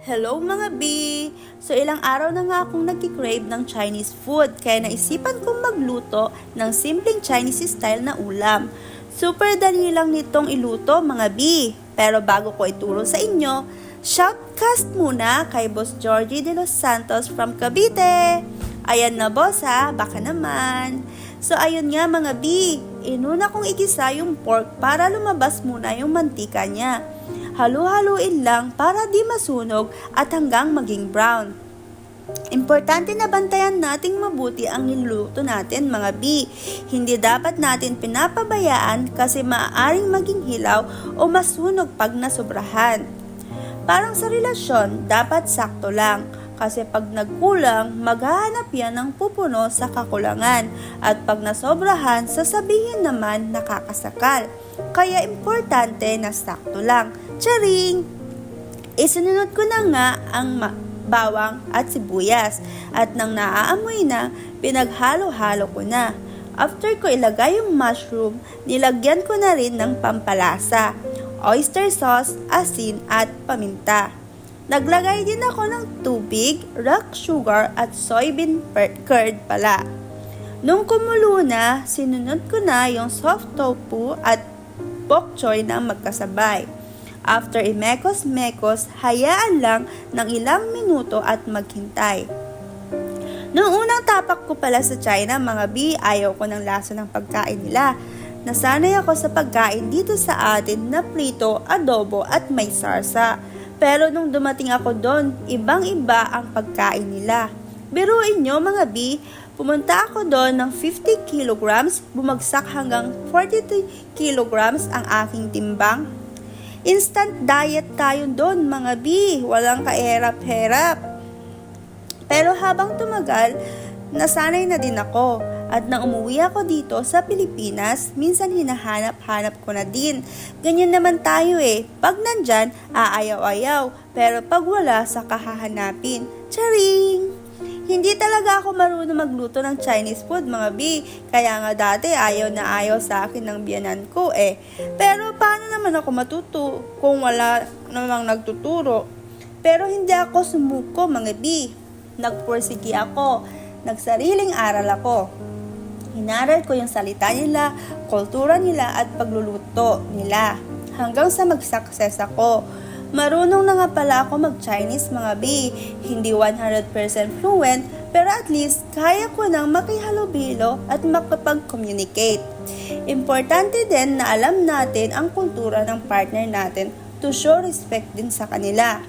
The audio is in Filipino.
Hello mga B! So ilang araw na nga akong nagki-crave ng Chinese food kaya naisipan kong magluto ng simpleng Chinese style na ulam. Super dali lang nitong iluto mga B. Pero bago ko ituro sa inyo, shoutcast muna kay Boss Georgie de los Santos from Cavite. Ayan na boss ha, baka naman. So ayun nga mga B, inuna kong igisa yung pork para lumabas muna yung mantika niya. Halu-haluin lang para di masunog at hanggang maging brown. Importante na bantayan nating mabuti ang niluluto natin mga B. Hindi dapat natin pinapabayaan kasi maaaring maging hilaw o masunog pag nasobrahan. Parang sa relasyon, dapat sakto lang. Kasi pag nagkulang, maghahanap yan ng pupuno sa kakulangan. At pag nasobrahan, sasabihin naman nakakasakal. Kaya importante na sakto lang. Charing! Isinunod ko na nga ang bawang at sibuyas. At nang naaamoy na, pinaghalo-halo ko na. After ko ilagay yung mushroom, nilagyan ko na rin ng pampalasa, oyster sauce, asin at paminta. Naglagay din ako ng tubig, rock sugar at soybean curd pala. Nung kumulo na, sinunod ko na yung soft tofu at bok choy na magkasabay. After imekos-mekos, hayaan lang ng ilang minuto at maghintay. Noong unang tapak ko pala sa China, mga B, ayaw ko ng lasa ng pagkain nila. Nasanay ako sa pagkain dito sa atin na prito, adobo at may sarsa. Pero nung dumating ako doon, ibang-iba ang pagkain nila. Biruin nyo mga B, pumunta ako doon ng 50 kilograms, bumagsak hanggang 42 kilograms ang aking timbang. Instant diet tayo doon mga B, walang kaerap-herap. Pero habang tumagal, nasanay na din ako. At nang umuwi ako dito sa Pilipinas, minsan hinahanap-hanap ko na din. Ganyan naman tayo eh. Pag nandyan, aayaw-ayaw. Pero pag wala, saka hahanapin. Charing! Hindi talaga ako marunong magluto ng Chinese food mga B. Kaya nga dati ayaw na ayaw sa akin ng biyanan ko eh. Pero paano naman ako matuto kung wala namang nagtuturo? Pero hindi ako sumuko mga B. Nagpursigi ako. Nagsariling aral ako. Inaral ko yung salita nila, kultura nila at pagluluto nila. Hanggang sa mag-success ako. Marunong na nga pala ako mag-Chinese mga B. Hindi 100% fluent, pero at least kaya ko nang makihalubilo at makapag-communicate. Importante din na alam natin ang kultura ng partner natin to show respect din sa kanila.